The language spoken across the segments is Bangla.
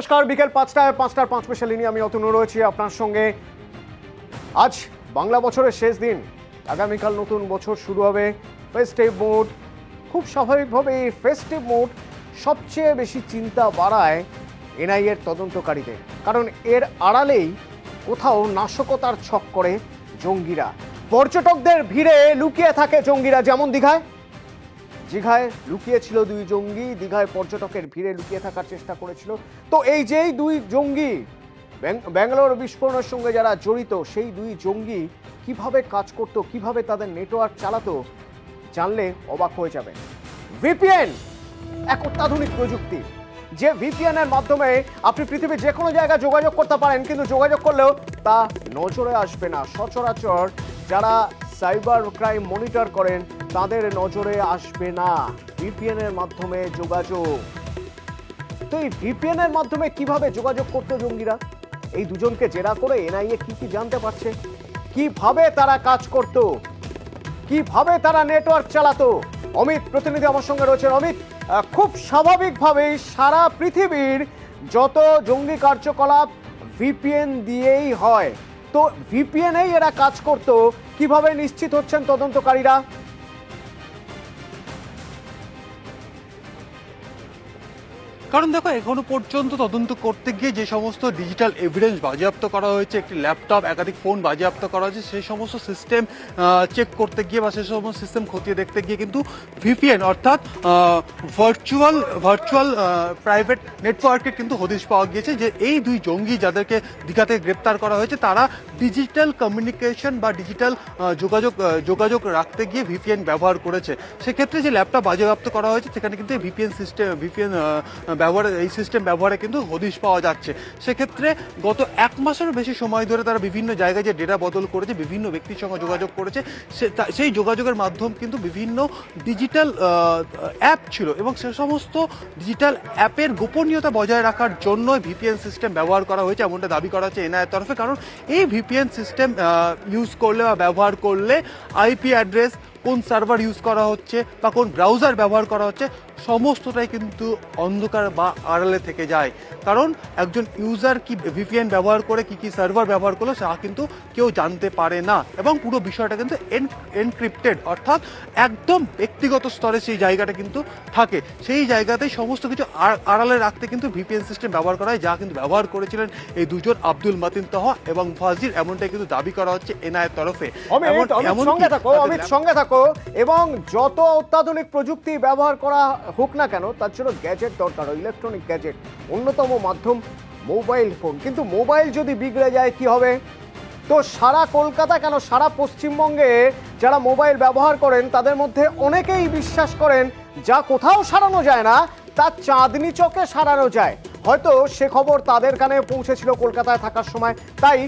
নমস্কার, বিকেল 5টায় 5টার 5 স্পেশাল নিয়ে আমি অতনু রয়েছি আপনার সঙ্গে। আজ বাংলা বছরের শেষ দিন, আগামীকাল নতুন বছর শুরু হবে। ফেস্টিভ মুড, খুব স্বাভাবিকভাবে এই ফেস্টিভ মুড সবচেয়ে বেশি চিন্তা বাড়ায় এনআইএর তদন্তকারীদের, কারণ এর আড়ালেই কোথাও নাশকতার ছক করে জঙ্গিরা। পর্যটকদের ভিড়ে লুকিয়ে থাকে জঙ্গিরা, যেমন দীঘায় লুকিয়েছিল দুই জঙ্গি, দীঘায় পর্যটকের ভিড়ে লুকিয়ে থাকার চেষ্টা করেছিল। তো এই যেই দুই জঙ্গি ব্যাঙ্গালোর বিস্ফোরণের সঙ্গে যারা জড়িত, সেই দুই জঙ্গি কিভাবে কাজ করত, কিভাবে তাদের নেটওয়ার্ক চালাতো, জানলে অবাক হয়ে যাবে। ভিপিএন এক অত্যাধুনিক প্রযুক্তি, যে ভিপিএন এর মাধ্যমে আপনি পৃথিবীর যে কোনো জায়গায় যোগাযোগ করতে পারেন, কিন্তু যোগাযোগ করলেও তা নজরে আসবে না। সচরাচর যারা সাইবার ক্রাইম মনিটর করেন তাদের নজরে আসবে না ভিপিএন এর মাধ্যমে যোগাযোগ। তো এই ভিপিএন এর মাধ্যমে কিভাবে যোগাযোগ করতো জঙ্গিরা, এই দুজনকে জেরা করে এনআইএ কি জানতে পারছে, কিভাবে তারা কাজ করত, কিভাবে তারা নেটওয়ার্ক চালাতো। অমিত প্রতিনিধি আমার সঙ্গে রয়েছেন। অমিত, খুব স্বাভাবিকভাবেই সারা পৃথিবীর যত জঙ্গি কার্যকলাপ ভিপিএন দিয়েই হয়, তো ভিপিএনেই এরা কাজ করত, কিভাবে নিশ্চিত হচ্ছেন তদন্তকারীরা? কারণ দেখো, এখনো পর্যন্ত তদন্ত করতে গিয়ে যে সমস্ত ডিজিটাল এভিডেন্স বাজেয়াপ্ত করা হয়েছে, একটি ল্যাপটপ, একাধিক ফোন বাজেয়াপ্ত করা হয়েছে, সেই সমস্ত সিস্টেম চেক করতে গিয়ে বা সেই সমস্ত সিস্টেম খতিয়ে দেখতে গিয়ে কিন্তু ভিপিএন অর্থাৎ ভার্চুয়াল প্রাইভেট নেটওয়ার্কের কিন্তু হদিশ পাওয়া গিয়েছে যে এই দুই জঙ্গি যাদেরকে দীঘাতে গ্রেপ্তার করা হয়েছে, তারা ডিজিটাল কমিউনিকেশন বা ডিজিটাল যোগাযোগ রাখতে গিয়ে ভিপিএন ব্যবহার করেছে। সেক্ষেত্রে যে ল্যাপটপ বাজেয়াপ্ত করা হয়েছে, সেখানে কিন্তু ভিপিএন এই সিস্টেম ব্যবহারে কিন্তু হদিশ পাওয়া যাচ্ছে। সেক্ষেত্রে গত 1 মাসেরও বেশি সময় ধরে তারা বিভিন্ন জায়গায় যে ডেটা বদল করেছে, বিভিন্ন ব্যক্তির সঙ্গে যোগাযোগ করেছে, সেই যোগাযোগের মাধ্যম কিন্তু বিভিন্ন ডিজিটাল অ্যাপ ছিল, এবং সে সমস্ত ডিজিটাল অ্যাপের গোপনীয়তা বজায় রাখার জন্য ভিপিএন সিস্টেম ব্যবহার করা হয়েছে, এমনটা দাবি করা হচ্ছে এনআইএর তরফে। কারণ এই ভিপিএন সিস্টেম ইউজ করলে বা ব্যবহার করলে আইপি অ্যাড্রেস, কোন সার্ভার ইউজ করা হচ্ছে বা কোন ব্রাউজার ব্যবহার করা হচ্ছে, সমস্তটাই কিন্তু অন্ধকার বা আড়ালে থেকে যায়। কারণ একজন ইউজার কি ভিপিএন ব্যবহার করে কি সার্ভার ব্যবহার করলো, তা কিন্তু কেউ জানতে পারে না, এবং পুরো বিষয়টা কিন্তু এনক্রিপ্টেড, অর্থাৎ একদম ব্যক্তিগত স্তরে সেই জায়গাটা কিন্তু থাকে। সেই জায়গাতেই সমস্ত কিছু আড়ালে রাখতে কিন্তু ভিপিএন সিস্টেম ব্যবহার করা হয়, যা কিন্তু ব্যবহার করেছিলেন এই দুজন, আব্দুল মাতিন তাহা এবং ফাজিল, এমনটাই কিন্তু দাবি করা হচ্ছে এনআইএর তরফে। সঙ্গে থাকো, এবং যত অত্যাধুনিক প্রযুক্তি ব্যবহার করা হোক না কেন, তার জন্য গ্যাজেট দরকার, ইলেকট্রনিক গ্যাজেট। অন্যতম মাধ্যম মোবাইল ফোন, কিন্তু মোবাইল যদি বিগড়ে যায় কি হবে? তো সারা কলকাতা কেন, সারা পশ্চিমবঙ্গে যারা মোবাইল ব্যবহার করেন তাদের মধ্যে অনেকেই বিশ্বাস করেন যা কোথাও সারানো যায় না, তা চাঁদনি চকে সারানো যায়। হয়তো সে খবর তাদের কানে পৌঁছেছিল কলকাতায় থাকার সময়, তাই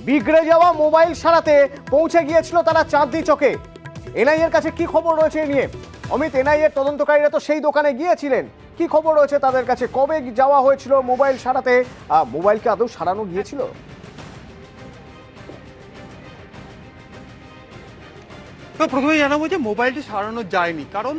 বিগড়ে যাওয়া মোবাইল সারাতে পৌঁছে গিয়েছিল তারা চাঁদনি চকে। এনআইএর কাছে কি খবর রয়েছে এ নিয়ে? অমিত, এনআইএর তদন্তকারীরা তো সেই দোকানে গিয়েছিলেন, কি খবর রয়েছে তাদের কাছে? কবে যাওয়া হয়েছিল মোবাইল সারাতে? মোবাইলকে আদৌ সারানো গিয়েছিল? তো প্রথমেই জানাবো যে মোবাইলটি সারানো যায়নি, কারণ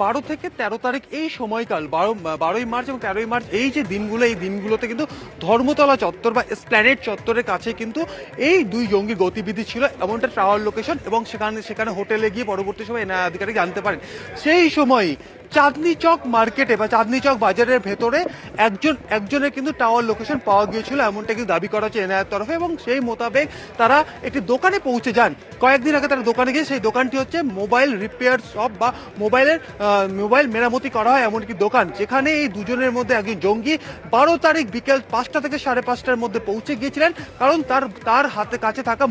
12 থেকে 13 তারিখ এই সময়কাল, 12ই মার্চ এবং 13ই মার্চ, এই যে দিনগুলো, এই দিনগুলোতে কিন্তু ধর্মতলা চত্বর বা এসপ্ল্যানেড চত্বরের কাছে কিন্তু এই দুই জঙ্গির গতিবিধি ছিল, এমনটা ট্রাওয়ার লোকেশন, এবং সেখানে হোটেলে গিয়ে পরবর্তী সময় এনআইএ আধিকারিক জানতে পারেন। সেই সময় চাঁদনি চক মার্কেটে বা চাঁদনি চক বাজারের ভেতরে একজনের কিন্তু টাওয়ার লোকেশন পাওয়া গিয়েছিল, এমনটা কিন্তু দাবি করা হচ্ছে এনআইএর তরফে, এবং সেই মোতাবেক তারা একটি দোকানে পৌঁছে যান। কয়েকদিন আগে তারা দোকানে গিয়ে, সেই দোকানটি হচ্ছে মোবাইল রিপেয়ার শপ বা মোবাইল মেরামতি করা হয় এমন একটি দোকান, যেখানে এই দুজনের মধ্যে একজন জঙ্গি 12 তারিখ বিকেল 5টা থেকে 5:30টার মধ্যে পৌঁছে গিয়েছিলেন, কারণ তার হাতে কাছে থাকা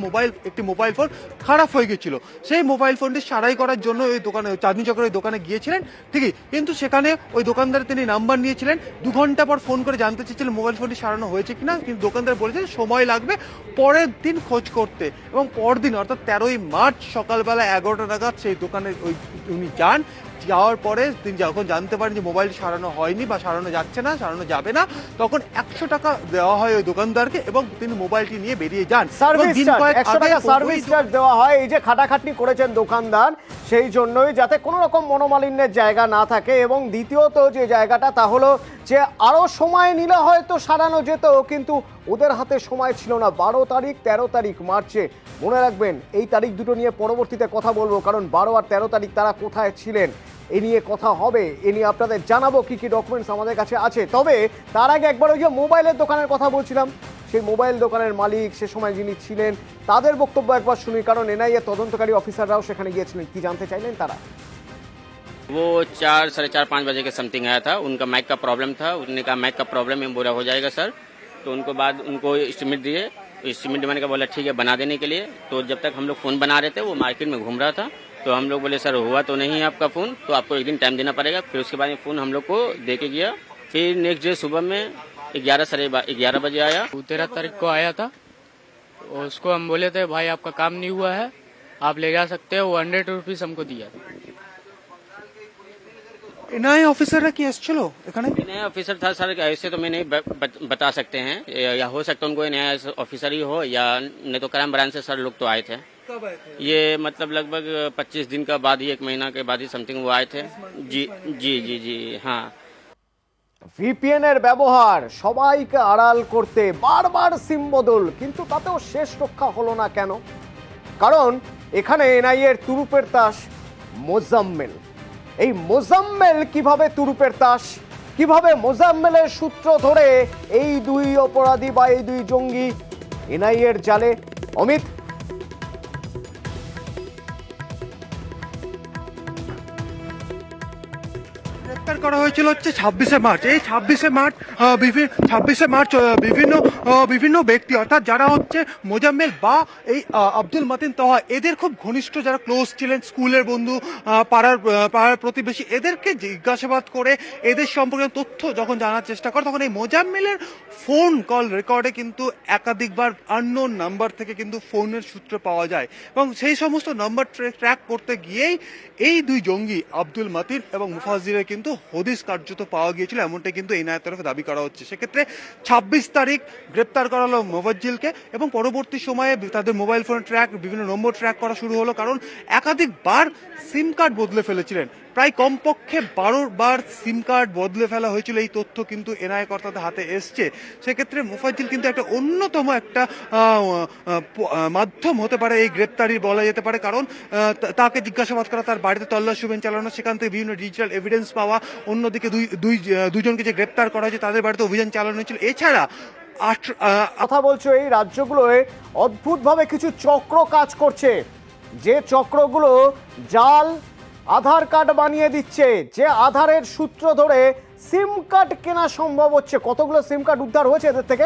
একটি মোবাইল ফোন খারাপ হয়ে গিয়েছিল। সেই মোবাইল ফোনটি সারাই করার জন্য ওই দোকানে, চাঁদনি চকের ওই দোকানে গিয়েছিলেন, ঠিকই। কিন্তু সেখানে ওই দোকানদার তিনি নাম্বার নিয়েছিলেন, 2 ঘন্টা পর ফোন করে জানতে চেয়েছিলেন মোবাইল ফোনটি সারানো হয়েছে কিনা, কিন্তু দোকানদার বলেছেন সময় লাগবে, পরের দিন খোঁজ করতে। এবং পরদিন অর্থাৎ 13ই মার্চ সকালবেলা 11টা নাগাদ সেই দোকানে উনি যান, যাওয়ার পরে তিনি যখন জানতে পারেন যে মোবাইল সারানো হয়নি বা সারানো যাচ্ছে না, সারানো যাবে না, তখন 100 টাকা দেওয়া হয় ওই দোকানদারকে এবং তিনি মোবাইলটি নিয়ে বেরিয়ে যান। সার্ভিস চার্জ 100 টাকা সার্ভিস চার্জ দেওয়া হয়। এই যে খাটাখাটনি করেছেন দোকানদার, সেই জন্যই যাতে কোনো রকম মনোমালিন্যের জায়গা না থাকে। এবং দ্বিতীয়ত যে জায়গাটা তা হলো যে আরো সময় নিলে হয়তো সারানো যেত, কিন্তু ওদের হাতে সময় ছিল না। 12 তারিখ 13 তারিখ মার্চে, মনে রাখবেন এই তারিখ দুটো নিয়ে পরবর্তীতে কথা বলবো, কারণ 12 আর 13 তারিখ তারা কোথায় ছিলেন এ নিয়ে কথা হবে। এ নিয়ে আপনাদের জানাবো কি কি ডকুমেন্টস আমাদের কাছে আছে। তবে তার আগে একবার ওই যে মোবাইলের দোকানের কথা বলছিলাম, সেই মোবাইল দোকানের মালিক সে সময় যিনি ছিলেন তাদের বক্তব্য একবার শুনি, কারণ এনআইএ তদন্তকারী অফিসাররাও সেখানে গিয়েছিলেন। কি জানতে চাইলেন তারা? वो 4, साढ़े 4, 5 बजे के समथिंग आया था। उनका माइक का प्रॉब्लम था। उन्होंने कहा माइक का प्रॉब्लम है, बुरा हो जाएगा सर। तो उनको बाद उनको एस्टिमेट दिए। एस्टिमेट मैंने कहा बोला ठीक है बना देने के लिए। तो जब तक हम लोग फ़ोन बना रहे थे वो मार्केट में घूम रहा था। तो हम लोग बोले सर हुआ तो नहीं है आपका फ़ोन, तो आपको एक दिन टाइम देना पड़ेगा। फिर उसके बाद में फ़ोन हम लोग को दे के गया। फिर नेक्स्ट डे सुबह में 11, साढ़े 11 बजे आया। 13 तारीख को आया था। और उसको हम बोले थे भाई आपका काम नहीं हुआ है, आप ले जा सकते हो। वो 100 रुपीज़ हमको दिया था। এনআইএ অফিসাররা কি এসেছিল এখানে? नया ऑफिसर था सर, ऐसे तो मैं नहीं बता सकते हैं। या हो सकता है उनको नया ऑफिसर ही हो, या नहीं तो क्राइम ब्रांच से सर लोग तो आए थे। कब आए थे? ये मतलब लगभग 25 दिन का बाद ही, 1 महीना के बाद ही समथिंग वो आए थे। जी जी जी जी हाँ। ভিপিএন এর ব্যবহার সবাইকে আড়াল করতে বারবার সিম বদল, কিন্তু তাতেও শেষ রক্ষা হলো না কেন? কারণ এখানে এনআইএর তুরুপের তাস মোজাম্মেল। এই মোজাম্মেল কিভাবে তুরুপের তাস, কিভাবে মোজাম্মেলের সূত্র ধরে এই দুই অপরাধী বা এই দুই জঙ্গি এনআইএর জালে? অমিত, গ্রেপ্তার করা হয়েছিল হচ্ছে 26শে মার্চ। এই 26শে মার্চ 26শে মার্চ বিভিন্ন ব্যক্তি অর্থাৎ যারা হচ্ছে মোজাম্মেল বা এই আব্দুল মতিন তহা, এদের খুব ঘনিষ্ঠ যারা ক্লোজ ছিলেন, স্কুলের বন্ধু, পাড়ার প্রতিবেশী, এদেরকে জিজ্ঞাসাবাদ করে এদের সম্পর্কে তথ্য যখন জানার চেষ্টা করে, তখন এই মোজাম্মেলের ফোন কল রেকর্ডে কিন্তু একাধিকবার আননোন নাম্বার থেকে কিন্তু ফোনের সূত্র পাওয়া যায়। এবং সেই সমস্ত নাম্বার ট্র্যাক করতে গিয়েই এই দুই জঙ্গি আব্দুল মতিন এবং মুফাজ্জিরের কিন্তু হদিস কার্যত পাওয়া গিয়েছিল, এমনটাই কিন্তু এনআইএর তরফে দাবি করা হচ্ছে। সেক্ষেত্রে 26 তারিখ গ্রেপ্তার করা হলো মুফাজ্জিলকে এবং পরবর্তী সময়ে তাদের মোবাইল ফোন ট্র্যাক, বিভিন্ন নম্বর ট্র্যাক করা শুরু হলো, কারণ একাধিকবার সিম কার্ড বদলে ফেলেছিলেন। প্রায় কমপক্ষে 12 বার সিম কার্ড বদলে ফেলা হয়েছিল। এই তথ্য কিন্তু এনআইএ কর্তাদের হাতে এসছে। সেক্ষেত্রে মুফাজ্জিল কিন্তু একটা অন্যতম একটা মাধ্যম হতে পারে এই গ্রেপ্তারি বলা যেতে পারে, কারণ তাকে জিজ্ঞাসাবাদ করা, তার বাড়িতে তল্লাশি অভিযান চালানো, সেখান থেকে বিভিন্ন ডিজিটাল এভিডেন্স পাওয়া, অন্যদিকে দুজনকে যে গ্রেপ্তার করা হয়েছে তাদের বাড়িতে অভিযান চালানো হয়েছিল। এছাড়া কথা বলছো এই রাজ্যগুলোয় অদ্ভুতভাবে কিছু চক্র কাজ করছে, যে চক্রগুলো জাল আধার কার্ড বানিয়ে দিচ্ছে, যে আধারের সূত্র ধরে সিম কার্ড কেনা সম্ভব হচ্ছে। কতগুলো সিম কার্ড উদ্ধার হয়েছে এদের থেকে?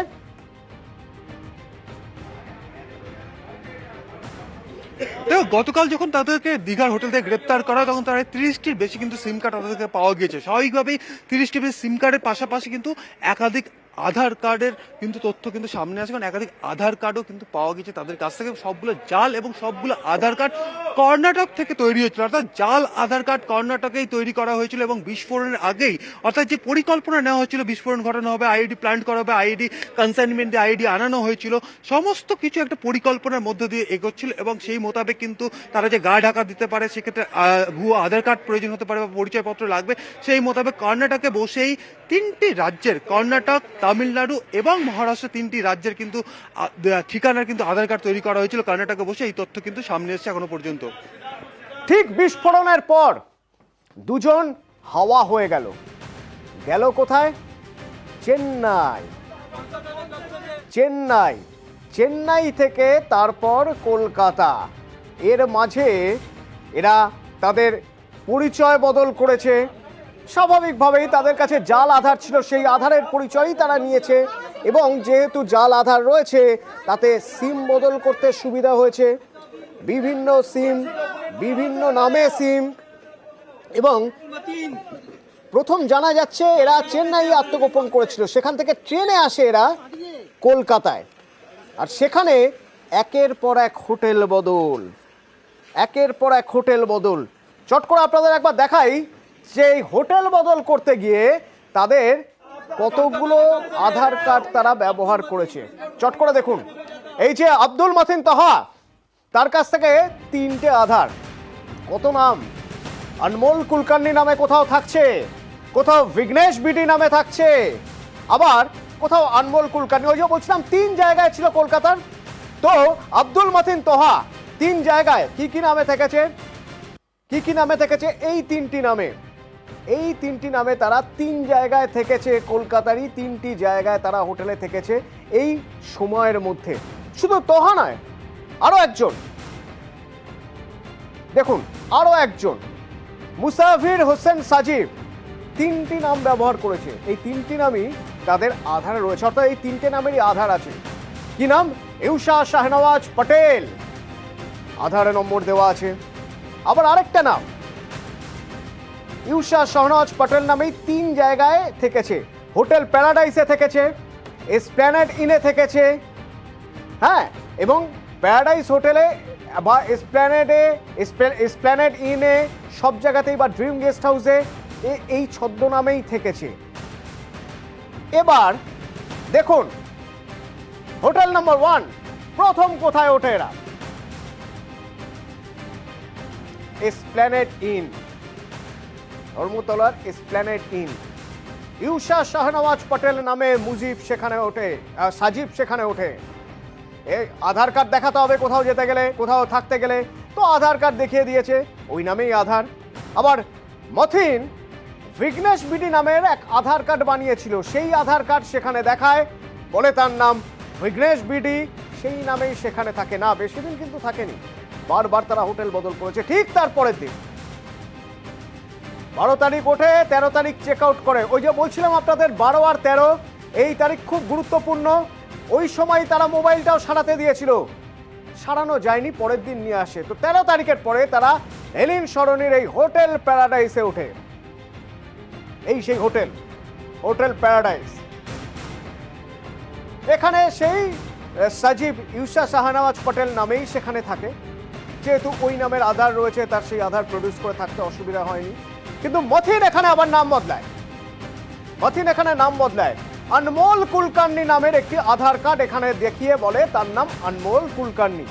দেখো, গতকাল যখন তাদেরকে দীঘার হোটেল থেকে গ্রেপ্তার করা, তখন তারা 30টির বেশি কিন্তু সিম কার্ড তাদেরকে পাওয়া গিয়েছে। স্বাভাবিকভাবেই 30টির বেশি সিম কার্ডের পাশাপাশি কিন্তু একাধিক আধার কার্ডের কিন্তু তথ্য কিন্তু সামনে আসে, কারণ একাধিক আধার কার্ডও কিন্তু পাওয়া গেছে তাদের কাছ থেকে। সবগুলো জাল এবং সবগুলো আধার কার্ড কর্ণাটক থেকে তৈরি হয়েছিল, অর্থাৎ জাল আধার কার্ড কর্ণাটকেই তৈরি করা হয়েছিল। এবং বিস্ফোরণের আগেই, অর্থাৎ যে পরিকল্পনা নেওয়া হয়েছিল বিস্ফোরণ ঘটানো হবে, আইডি প্ল্যান্ট করা হবে, আইডি কনসাইনমেন্টে আইডি আনানো হয়েছিল, সমস্ত কিছু একটা পরিকল্পনার মধ্যে দিয়ে এগোচ্ছিল। এবং সেই মোতাবেক কিন্তু তারা যে গা ঢাকা দিতে পারে, সেক্ষেত্রে ভুয়ো আধার কার্ড প্রয়োজন হতে পারে বা পরিচয়পত্র লাগবে, সেই মোতাবেক কর্ণাটকে বসেই 3টি রাজ্যের, কর্ণাটক, তামিলনাড়ু এবং মহারাষ্ট্র, 3টি রাজ্যের কিন্তু ঠিকানার কিন্তু আধার কার্ড তৈরি করা হয়েছিল। কর্ণাটকে বসে এই তথ্য কিন্তু সামনে এসেছে এখনো পর্যন্ত। ঠিক বিস্ফোরণের পর দুজন হাওয়া হয়ে গেল। গেল কোথায়? চেন্নাই। চেন্নাই চেন্নাই থেকে তারপর কলকাতা। এর মাঝে এরা তাদের পরিচয় বদল করেছে। স্বাভাবিকভাবেই তাদের কাছে জাল আধার ছিল, সেই আধারের পরিচয়ই তারা নিয়েছে। এবং যেহেতু জাল আধার রয়েছে, তাতে সিম বদল করতে সুবিধা হয়েছে। বিভিন্ন সিম, বিভিন্ন নামে সিম। এবং প্রথম জানা যাচ্ছে এরা চেন্নাই আত্মগোপন করেছিল, সেখান থেকে ট্রেনে আসে এরা কলকাতায়। আর সেখানে একের পর এক হোটেল বদল, একের পর এক হোটেল বদল। চট করে আপনাদের একবার দেখাই যে এই হোটেল বদল করতে গিয়ে তাদের কতগুলো আধার কার্ড তারা ব্যবহার করেছে। চট করে দেখুন, এই যে আব্দুল মাতিন তাহা, তার কাছ থেকে 3টে আধার, কত নাম, অনমোল কুলকার্নি নামে কোথাও থাকছে, কোথাও বিঘ্নেশ বিডি নামে থাকছে, আবার কোথাও অনমোল কুলকার্নি। ওই যে বলছিলাম 3 জায়গায় ছিল কলকাতার, তো আব্দুল মাতিন তোহা 3 জায়গায় কি কি নামে থেকেছে, কি কি নামে থেকেছে, এই 3টি নামে, এই 3টি নামে তারা 3 জায়গায় থেকেছে, কলকাতারই 3টি জায়গায় তারা হোটেলে থেকেছে এই সময়ের মধ্যে। শুধু তোহা নয়, আরো একজন দেখুন, আরো একজন মুসাফির হোসেন সাজিব 3টি নাম ব্যবহার করেছে। এই 3টি নামই তাদের আধারে রয়েছে, অর্থাৎ এই 3টে নামেরই আধার আছে। কি নাম? ইউশা শাহনওয়াজ পটেল, আধারে নম্বর দেওয়া আছে। আবার আরেকটা নাম ইউশা শাহনওয়াজ পটেল নামেই 3 জায়গায় থেকেছে, হোটেল প্যারাডাইসে থেকেছে, এসপ্ল্যানেড ইনে থেকেছে, হ্যাঁ, এবং প্যারাডাইস হোটেলে বা এসপ্ল্যানেড ইনে, সব জায়গাতেই, বা ড্রিম গেস্ট হাউসে এই ছদ্মনামেই থেকেছে। এবার দেখুন হোটেল নাম্বার 1 প্রথম কোথায় ওঠে এরা? এসপ্ল্যানেড ইন, ধর্মতলার এসপ্ল্যানেড ইন। ইউশা শাহনওয়াজ পটেল নামে মুজিব সেখানে ওঠে, সাজিব সেখানে ওঠে। আধার কার্ড দেখাতে হবে কোথাও যেতে গেলে, কোথাও থাকতে গেলে, তো আধার কার্ড দেখিয়ে দিয়েছে, ওই নামেই আধার। আবার মথিন বিঘ্নেশ বিডি নামের এক আধার কার্ড বানিয়েছিল, সেই আধার কার্ড সেখানে দেখায়, বলে তার নাম বিঘ্নেশ বিডি, সেই নামেই সেখানে থাকে না, বেশি দিন কিন্তু থাকেনি, বারবার তারা হোটেল বদল করেছে। ঠিক তারপরের দিন 12 তারিখ ওঠে, 13 তারিখ চেক আউট করে। ওই যে বলছিলাম আপনাদের 12 আর 13 এই তারিখ খুব গুরুত্বপূর্ণ, ওই সময় তারা মোবাইলটাও সারাতে দিয়েছিল, সারানো যায়নি, পরের দিন নিয়ে আসে। তো 13 তারিখের পরে তারা হেলিন সরণির এই হোটেল প্যারাডাইসে ওঠে, এই সেই হোটেল, হোটেল প্যারাডাইস। এখানে সেই সাজিব ইউশা শাহনওয়াজ পটেল নামেই সেখানে থাকে, যেহেতু ওই নামের আধার রয়েছে, তার সেই আধার প্রডিউস করে থাকতে অসুবিধা হয়নি। কিন্তু মথিন এখানে আবার নাম বদলায়, মথিন এখানে নাম বদলায়, অনমোল কুলকার্নি নামের একটি আধার কার্ড এখানে দেখিয়ে বলে তার নাম অনমোল কুলকার্নি।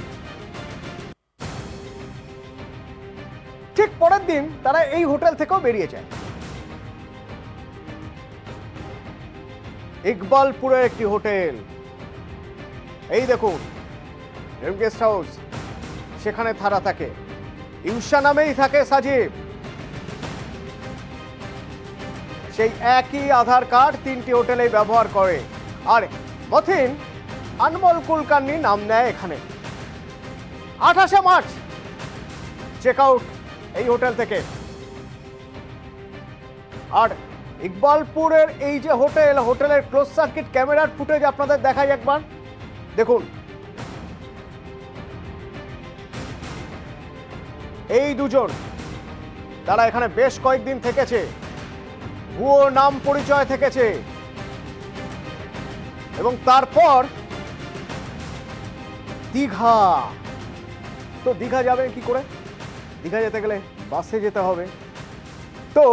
ঠিক পরের দিন তারা এই হোটেল থেকেও বেরিয়ে যায়। ইকবালপুরের একটি হোটেল, এই দেখুন ড্রিম গেস্ট হাউস, সেখানে তারা থাকে, ইউশা নামেই থাকে সাজিব, সেই একই আধার কার্ড 3টি হোটেলে ব্যবহার করে। আর মথিন অনমোল কুলকার্নি নাম নেয় এখানে। 28শে মার্চ চেক আউট এই হোটেল থেকে। আর ইকবালপুরের এই যে হোটেল, হোটেলের ক্লোজ সার্কিট ক্যামেরার ফুটেজ আপনাদের দেখাই একবার, দেখুন এই দুজন, তারা এখানে বেশ কয়েকদিন থেকেছে, ভুয়ো নাম পরিচয় থেকেছে, এবং তারপর দীঘা। তো দীঘা যাবেন কি করে? দীঘা যেতে গেলে বাসে যেতে হবে। তো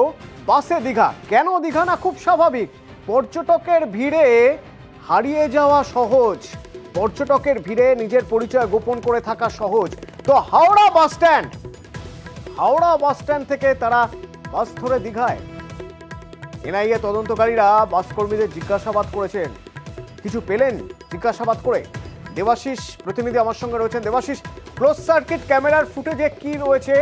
বাসে দীঘা, কেন দীঘা না? খুব স্বাভাবিক, পর্যটকের ভিড়ে হারিয়ে যাওয়া সহজ, পর্যটকের ভিড়ে নিজের পরিচয় গোপন করে থাকা সহজ। তো Howrah bus stand, Howrah bus stand থেকে তারা বাস ধরে দীঘায়। এনআইএ তদন্তকারীরা বাস কর্মীদের জিজ্ঞাসাবাদ করেছেন, কিছু পেলেন জিজ্ঞাসাবাদ করে? দেবাশিস প্রতিনিধি আমার সঙ্গে রয়েছেন। দেবাশিস, ক্লোজ সার্কিট ক্যামেরার ফুটেজে কি রয়েছে,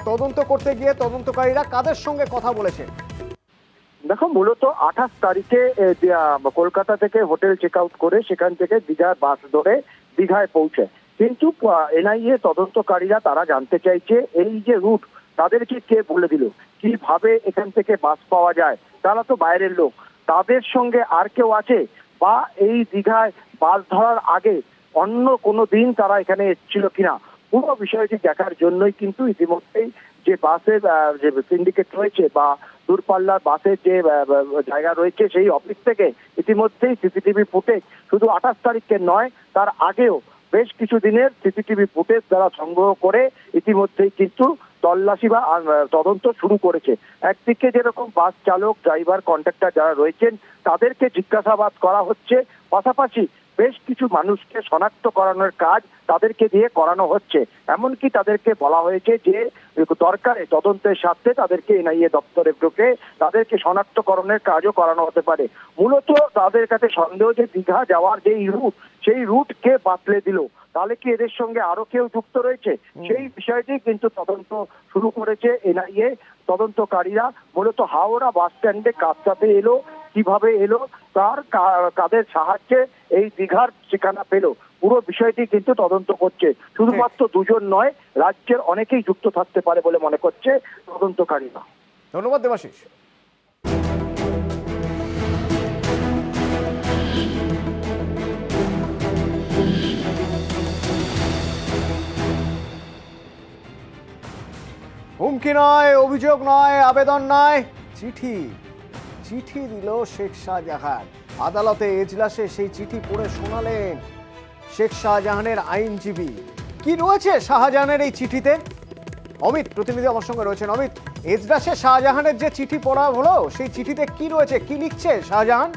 তদন্ত করতে গিয়ে তদন্তকারীরা কাদের সঙ্গে কথা বলেছে? দেখো, মূলত 28 তারিখে কলকাতা থেকে হোটেল চেক আউট করে সেখান থেকে দীঘার বাস ধরে দীঘায় পৌঁছে, কিন্তু এনআইএ তদন্তকারীরা তারা জানতে চাইছে এই যে রুট তাদেরকে কে বলে দিল, কিভাবে এখান থেকে বাস পাওয়া যায়, তারা তো বাইরের লোক, তাদের সঙ্গে আর কেউ আছে, বা এই দীঘায় বাস ধরার আগে অন্য কোনো দিন তারা এখানে এসেছিল কিনা, পুরো বিষয়টি দেখার জন্যই কিন্তু ইতিমধ্যেই যে বাসের যে সিন্ডিকেট রয়েছে বা দূরপাল্লার বাসের যে জায়গা রয়েছে সেই অফিস থেকে ইতিমধ্যেই সিসিটিভি ফুটেজ, শুধু 28 তারিখে নয় তার আগেও বেশ কিছু দিনের সিসিটিভি ফুটেজ তারা সংগ্রহ করে ইতিমধ্যেই কিন্তু তল্লাশি বা তদন্ত শুরু করেছে। একদিকে যেরকম বাস চালক, ড্রাইভার, কন্ডাক্টর যারা রয়েছেন তাদেরকে জিজ্ঞাসাবাদ করা হচ্ছে, পাশাপাশি বেশ কিছু মানুষকে শনাক্ত করানোর কাজ তাদেরকে দিয়ে করানো হচ্ছে। এমনকি তাদেরকে বলা হয়েছে যে দরকারে তদন্তের স্বার্থে তাদেরকে এনআইএ দপ্তরে ঢুকে তাদেরকে শনাক্তকরণের কাজও করানো হতে পারে। মূলত তাদের কাছে সন্দেহ যে দীঘা যাওয়ার যেই রুট, সেই রুট কে বাতলে দিল, তাহলে কি এদের সঙ্গে আরো কেউ যুক্ত রয়েছে, সেই বিষয়টি কিন্তু তদন্ত শুরু করেছে এনআইএ তদন্তকারীরা। মূলত হাওড়া বাস স্ট্যান্ডে কাজটাতে এলো, কিভাবে এলো, তার কাদের সাহায্যে এই দীঘার ঠিকানা পেল, পুরো বিষয়টি কিন্তু তদন্ত করছে। শুধুমাত্র দুজন নয়, রাজ্যের অনেকেই যুক্ত থাকতে পারে বলে মনে করছে তদন্তকারীরা। ধন্যবাদ দেবাশিস। হুমকি নয়, অভিযোগ নয়, আবেদন নয়, চিঠি চিঠি দিল শেখ শাহজাহান। আদালতে এজলাসে সেই চিঠি পড়ে শোনালেন শেখ শাহজাহানের আইনজীবী। কি রয়েছে শাহজাহানের এই চিঠিতে? অমিত প্রতিনিধি আমার সঙ্গে রয়েছেন। অমিত, এজলাসে শাহজাহানের যে চিঠি পড়া হলো, সেই চিঠিতে কি রয়েছে, কি লিখছে শাহজাহান?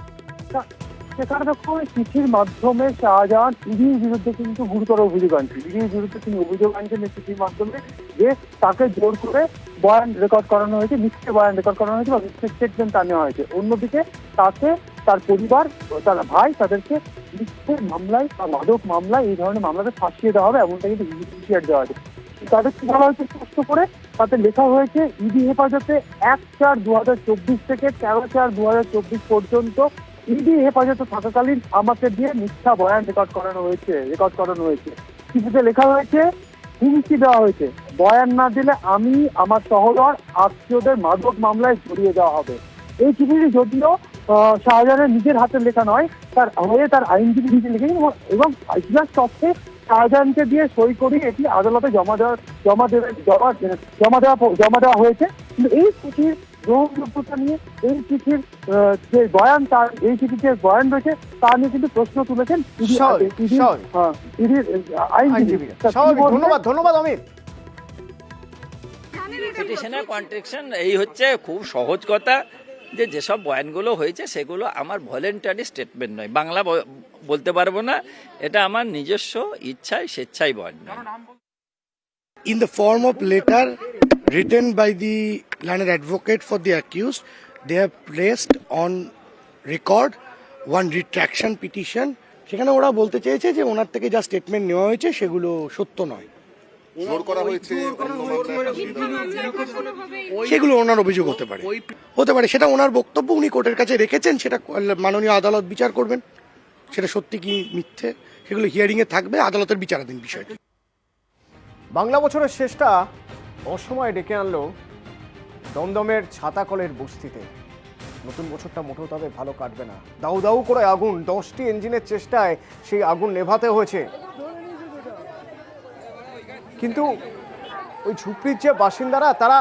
সেখানে দেখো চিঠির মাধ্যমে শাহজাহান ইডির বিরুদ্ধে কিন্তু গুরুতর অভিযোগ আনছেন। ইডির বিরুদ্ধে তিনি অভিযোগ আনছেন এই চিঠির মাধ্যমে যে তাকে জোর করে বয়ান রেকর্ড করানো হয়েছে, মিথ্যে বয়ান রেকর্ড করানো হয়েছে বা মিথ্যে স্টেটমেন্ট তা নেওয়া হয়েছে। অন্যদিকে তাকে তার পরিবার, তার ভাই, তাদেরকে মিথ্যে মামলায় বা মাদক মামলায় এই ধরনের মামলাতে ফাঁসিয়ে দেওয়া হবে, এমনটা কিন্তু হুঁশিয়ার দেওয়া হয়েছে। তাদের কি বলা হয়েছে স্পষ্ট করে, তাতে লেখা হয়েছে ইডি হেফাজতে 1/4/2024 থেকে 13/4/2024 পর্যন্ত ইডি হেফাজতে থাকাকালীন আমাকে দিয়ে মিথ্যা বয়ান রেকর্ড করানো হয়েছে। চিঠিতে লেখা হয়েছে, হুমকি দেওয়া হয়েছে, বয়ান না দিলে আমি, আমার সহোদর, আত্মীয়দের মাদক মামলায় জড়িয়ে দেওয়া হবে। এই চিঠিটি যদিও শাহজাহানের নিজের হাতে লেখা নয়, তার হয়ে তার আইনজীবী নিজে লিখেছেন এবং ইজলাস তথ্যে শাহজাহানকে দিয়ে সই করিয়ে এটি আদালতে জমা দেওয়া হয়েছে। কিন্তু এই চিঠির গ্রহণযোগ্যতা নিয়ে, এই চিঠির যে বয়ান, তার এই চিঠির যে বয়ান রয়েছে তা নিয়ে কিন্তু প্রশ্ন তুলেছেন আইনজীবী। ধন্যবাদ অমিত। পিটিশনের কন্ট্রাকশন এই হচ্ছে খুব সহজ কথা, যে যেসব বয়ানগুলো হয়েছে সেগুলো আমার ভলেন্টারি স্টেটমেন্ট নয়, বাংলা বলতে পারবো না, এটা আমার নিজস্ব ইচ্ছায় স্বেচ্ছায় বয়ান নয়। In the form of letter written by the learned advocate for the accused, they have placed on record one retraction petition. সেখানে ওরা বলতে চেয়েছে যে ওনার থেকে যা স্টেটমেন্ট নেওয়া হয়েছে সেগুলো সত্য নয়, সেগুলো ওনার অভিযোগ হতে পারে, সেটা ওনার বক্তব্য, উনি কোর্টের কাছে রেখেছেন, সেটা মাননীয় আদালত বিচার করবেন, সেটা সত্যি কি মিথ্যে সেগুলো হিয়ারিং এ থাকবে, আদালতের বিচারাধীন বিষয়টি। বাংলা বছরের শেষটা অসময়ে ডেকে আনলো দমদমের ছাতাকলের বস্তিতে। নতুন বছরটা মোটেও তাদের ভালো কাটবে না। দাউ দাউ করে আগুন, 10টি ইঞ্জিনের চেষ্টায় সেই আগুন নেভাতে হয়েছে। কিন্তু ওই ঝুপড়ির যে বাসিন্দারা, তারা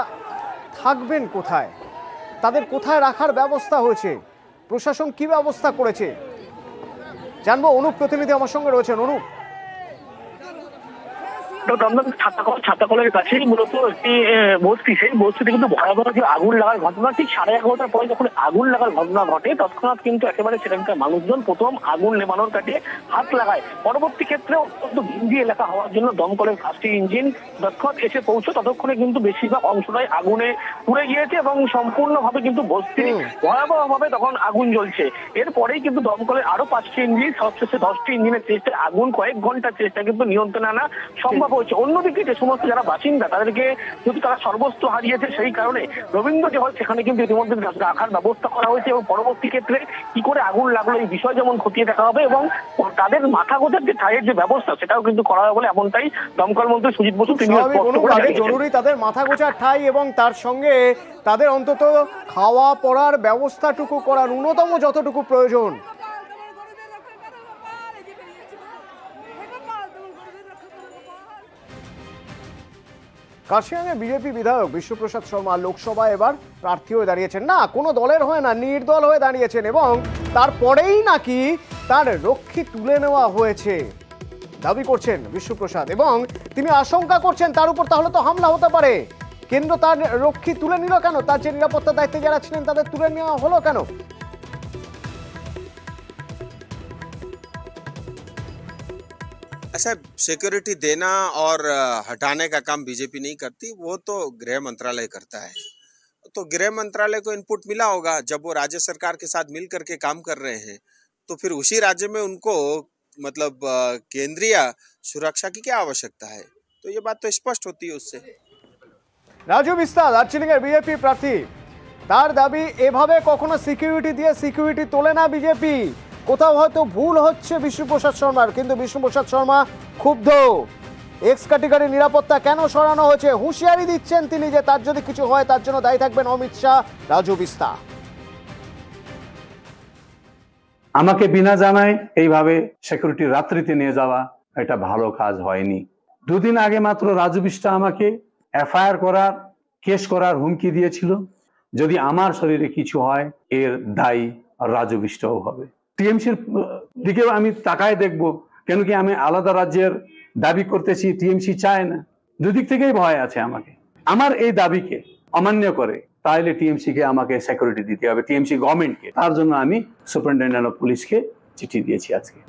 থাকবেন কোথায়? তাদের কোথায় রাখার ব্যবস্থা হয়েছে? প্রশাসন কি ব্যবস্থা করেছে জানবো। অনুপ প্রতিনিধি আমার সঙ্গে রয়েছেন। অনুপ, দমদম ছাতাকলের কাছেই মূলত একটি বস্তি, সেই বস্তিতে কিন্তু ভয়াবহ যে আগুন লাগার ঘটনা, ঠিক 11:30টার পরে যখন আগুন লাগার ঘটনা ঘটে, তৎক্ষণাৎ কিন্তু একেবারে সেখানকার মানুষজন প্রথম আগুন নেভানোর কাজে হাত লাগায়। পরবর্তী ক্ষেত্রে অত্যন্ত ভিন্দি এলাকা হওয়ার জন্য দমকলের 5টি ইঞ্জিন তৎক্ষণাৎ এসে পৌঁছে, ততক্ষণে কিন্তু বেশিরভাগ অংশটাই আগুনে পুড়ে গিয়েছে এবং সম্পূর্ণভাবে কিন্তু বস্তি ভয়াবহভাবে তখন আগুন জ্বলছে। এরপরেই কিন্তু দমকলের আরো 5টি ইঞ্জিন, সবশেষে 10টি ইঞ্জিনের চেষ্টায় আগুন কয়েক ঘন্টার চেষ্টা কিন্তু নিয়ন্ত্রণে আনা সম্ভব হয়েছে। অন্যদিকে যে সমস্ত যারা বাসিন্দা, তাদেরকে যদি তারা সর্বস্ব হারিয়েছে, সেই কারণে রবীন্দ্র যে হল সেখানে কিন্তু ইতিমধ্যে রাখার ব্যবস্থা করা হয়েছে এবং পরবর্তী ক্ষেত্রে কি করে আগুন লাগলো এই বিষয় যেমন খতিয়ে দেখা হবে এবং তাদের মাথা গোঁজার যে ঠাইয়ের যে ব্যবস্থা সেটাও কিন্তু করা হবে বলে এমনটাই দমকল মন্ত্রী সুজিত বসু তিনি জরুরি তাদের মাথা গোঁজার ঠাই এবং তার সঙ্গে তাদের অন্তত খাওয়া পড়ার ব্যবস্থাটুকু করা, ন্যূনতম যতটুকু প্রয়োজন। কাশিয়াঙে বিজেপি বিধায়ক বিশ্বপ্রসাদ শর্মা লোকসভায় এবার প্রার্থী হয়ে দাঁড়িয়েছেন। না কোনো দলের হয়ে না, নির্দল হয়ে দাঁড়িয়েছেন এবং তারপরেই নাকি তার রক্ষী তুলে নেওয়া হয়েছে দাবি করছেন বিশ্বপ্রসাদ এবং তিনি আশঙ্কা করছেন তার উপর তাহলে তো হামলা হতে পারে। কেন্দ্র তার রক্ষী তুলে নিল কেন? তার যে নিরাপত্তা দায়িত্বে যারা ছিলেন তাদের তুলে নেওয়া হলো কেন? अच्छा, सिक्योरिटी देना और हटाने का काम बीजेपी नहीं करती, वो तो गृह मंत्रालय करता है। तो गृह मंत्रालय को इनपुट मिला होगा जब वो राज्य सरकार के साथ मिल करके काम कर रहे हैं, तो फिर उसी राज्य में उनको मतलब केंद्रीय सुरक्षा की क्या आवश्यकता है? तो ये बात तो स्पष्ट होती है उससे। রাজু বিস্তার দার্জিলিং এর বিজেপি প্রার্থী, তার দাবি এভাবে কখনো সিকিউরিটি দিয়ে সিকিউরিটি তোলে না বিজেপি। কোথাও হয়তো ভুল হচ্ছে বিষ্ণুপ্রসাদ শর্মার, কিন্তু বিষ্ণুপ্রসাদ শর্মা ক্ষুব্ধ। এক্স ক্যাটেগরি নিরাপত্তা কেন সরানো হয়েছে হুঁশিয়ারি দিচ্ছেন তিনি যে তার যদি কিছু হয় তার জন্য দায়ী থাকবেন অমিত শাহ। রাজু বিস্তার। আমাকে বিনা জানায় এইভাবে সিকিউরিটি রাত্রিতে নিয়ে যাওয়া এটা ভালো কাজ হয়নি। দুদিন আগে মাত্র রাজু বিস্তা আমাকে এফআইআর করার, কেস করার হুমকি দিয়েছিল। যদি আমার শরীরে কিছু হয় এর দায়ী রাজু বিস্তাও হবে। টিএমসির দিকেও আমি তাকায় দেখবো, কেন কি আমি আলাদা রাজ্যের দাবি করতেছি, টিএমসি চায় না। দুদিক থেকেই ভয় আছে আমাকে। আমার এই দাবিকে অমান্য করে তাহলে টিএমসি কে আমাকে সিকিউরিটি দিতে হবে, টিএমসি গভর্নমেন্টকে। তার জন্য আমি সুপারিনটেন্ডেন্ট অফ পুলিশকে চিঠি দিয়েছি আজকে।